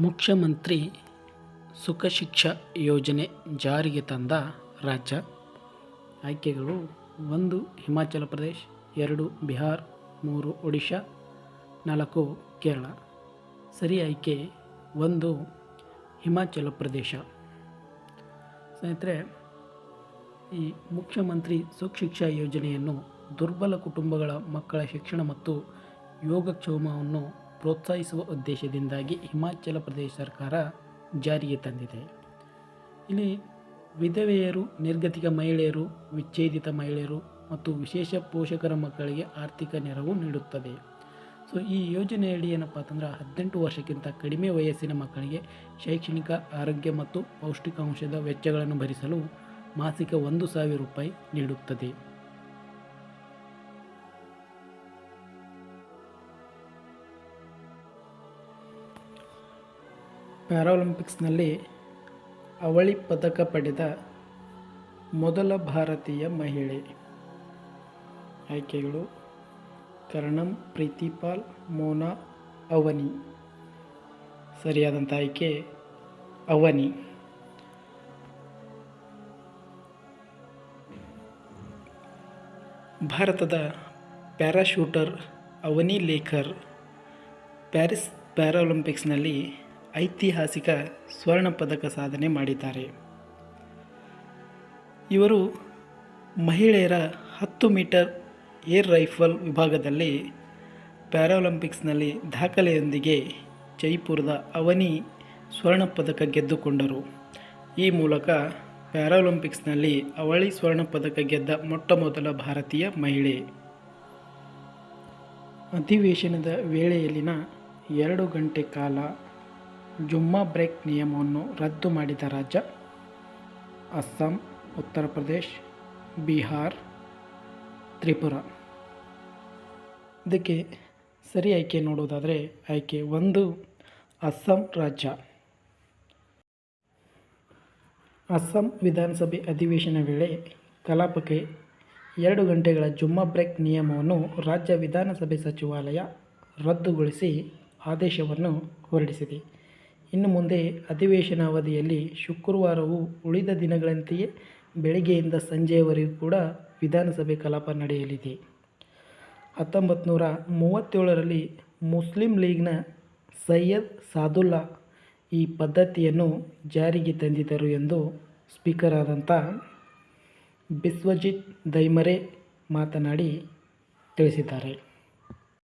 ಮುಖ್ಯಮಂತ್ರಿ ಸುಖ ಶಿಕ್ಷಾ ಯೋಜನೆ ಜಾರಿಗೆ ತಂದ ರಾಜ್ಯ ಆಯ್ಕೆಗಳು 1 ಹಿಮಾಚಲ ಪ್ರದೇಶ್, 2 ಬಿಹಾರ್, 3 ಒಡಿಶಾ, 4 ಕೇರಳ. ಸರಿ ಆಯ್ಕೆ 1 ಹಿಮಾಚಲ ಪ್ರದೇಶ. ಸ್ನೇಹಿತರೆ, ಈ ಮುಖ್ಯಮಂತ್ರಿ ಸುಖ ಶಿಕ್ಷಾ ಯೋಜನೆಯನ್ನು ದುರ್ಬಲ ಕುಟುಂಬಗಳ ಮಕ್ಕಳ ಶಿಕ್ಷಣ ಮತ್ತು ಯೋಗಕ್ಷೇಮವನ್ನು ಪ್ರೋತ್ಸಾಹಿಸುವ ಉದ್ದೇಶದಿಂದಾಗಿ ಹಿಮಾಚಲ ಪ್ರದೇಶ ಸರ್ಕಾರ ಜಾರಿಗೆ ತಂದಿದೆ. ಇಲ್ಲಿ ವಿಧವೆಯರು, ನಿರ್ಗತಿಕ ಮಹಿಳೆಯರು, ವಿಚ್ಛೇದಿತ ಮಹಿಳೆಯರು ಮತ್ತು ವಿಶೇಷ ಪೋಷಕರ ಮಕ್ಕಳಿಗೆ ಆರ್ಥಿಕ ನೆರವು ನೀಡುತ್ತದೆ. ಸೊ ಈ ಯೋಜನೆಯಡಿ ಏನಪ್ಪ ಅಂತಂದ್ರೆ 18 ವರ್ಷಕ್ಕಿಂತ ಕಡಿಮೆ ವಯಸ್ಸಿನ ಮಕ್ಕಳಿಗೆ ಶೈಕ್ಷಣಿಕ, ಆರೋಗ್ಯ ಮತ್ತು ಪೌಷ್ಟಿಕಾಂಶದ ವೆಚ್ಚಗಳನ್ನು ಭರಿಸಲು ಮಾಸಿಕ 1,000 ರೂಪಾಯಿ ನೀಡುತ್ತದೆ. ಪ್ಯಾರಾಲಿಂಪಿಕ್ಸ್ನಲ್ಲಿ ಅವಳಿ ಪದಕ ಪಡೆದ ಮೊದಲ ಭಾರತೀಯ ಮಹಿಳೆ. ಆಯ್ಕೆಗಳು ಕರ್ಣಂ ಪ್ರೀತಿಪಾಲ್, ಮೋನಾ, ಅವನಿ. ಸರಿಯಾದಂಥ ಆಯ್ಕೆ ಅವನಿ. ಭಾರತದ ಪ್ಯಾರಾಶೂಟರ್ ಅವನಿ ಲೇಖರ್ ಪ್ಯಾರಿಸ್ ಪ್ಯಾರಾಲಿಂಪಿಕ್ಸ್ನಲ್ಲಿ ಐತಿಹಾಸಿಕ ಸ್ವರ್ಣ ಪದಕ ಸಾಧನೆ ಮಾಡಿದ್ದಾರೆ. ಇವರು ಮಹಿಳೆಯರ 10 ಮೀಟರ್ ಏರ್ ರೈಫಲ್ ವಿಭಾಗದಲ್ಲಿ ಪ್ಯಾರಾಲಿಂಪಿಕ್ಸ್ನಲ್ಲಿ ದಾಖಲೆಯೊಂದಿಗೆ ಜೈಪುರದ ಅವನಿ ಸ್ವರ್ಣ ಪದಕ ಗೆದ್ದುಕೊಂಡರು. ಈ ಮೂಲಕ ಪ್ಯಾರಾಲಿಂಪಿಕ್ಸ್ನಲ್ಲಿ ಅವಳಿ ಸ್ವರ್ಣ ಪದಕ ಗೆದ್ದ ಮೊಟ್ಟಮೊದಲ ಭಾರತೀಯ ಮಹಿಳೆ. ಅಧಿವೇಶನದ ವೇಳೆಯಲ್ಲಿನ 2 ಗಂಟೆ ಕಾಲ ಜುಮ್ಮಾ ಬ್ರೇಕ್ ನಿಯಮವನ್ನು ರದ್ದು ಮಾಡಿದ ರಾಜ್ಯ ಅಸ್ಸಾಂ, ಉತ್ತರ ಪ್ರದೇಶ್, ಬಿಹಾರ್, ತ್ರಿಪುರ. ಇದಕ್ಕೆ ಸರಿ ಆಯ್ಕೆ ನೋಡುವುದಾದರೆ ಆಯ್ಕೆ 1 ಅಸ್ಸಾಂ ರಾಜ್ಯ. ಅಸ್ಸಾಂ ವಿಧಾನಸಭೆ ಅಧಿವೇಶನ ವೇಳೆ ಕಲಾಪಕ್ಕೆ 2 ಗಂಟೆಗಳ ಜುಮ್ಮಾ ಬ್ರೇಕ್ ನಿಯಮವನ್ನು ರಾಜ್ಯ ವಿಧಾನಸಭೆ ಸಚಿವಾಲಯ ರದ್ದುಗೊಳಿಸಿ ಆದೇಶವನ್ನು ಹೊರಡಿಸಿದೆ. ಇನ್ನು ಮುಂದೆ ಅಧಿವೇಶನ ಅವಧಿಯಲ್ಲಿ ಶುಕ್ರವಾರವೂ ಉಳಿದ ದಿನಗಳಂತೆಯೇ ಬೆಳಗ್ಗೆಯಿಂದ ಸಂಜೆಯವರೆಗೂ ಕೂಡ ವಿಧಾನಸಭೆ ಕಲಾಪ ನಡೆಯಲಿದೆ. 1937ರಲ್ಲಿ ಮುಸ್ಲಿಂ ಲೀಗ್ನ ಸೈಯದ್ ಸಾದುಲ್ಲಾ ಈ ಪದ್ಧತಿಯನ್ನು ಜಾರಿಗೆ ತಂದಿದ್ದರು ಎಂದು ಸ್ಪೀಕರ್ ಆದಂಥ ಬಿಸ್ವಜಿತ್ ದೈಮರೆ ಮಾತನಾಡಿ ತಿಳಿಸಿದ್ದಾರೆ.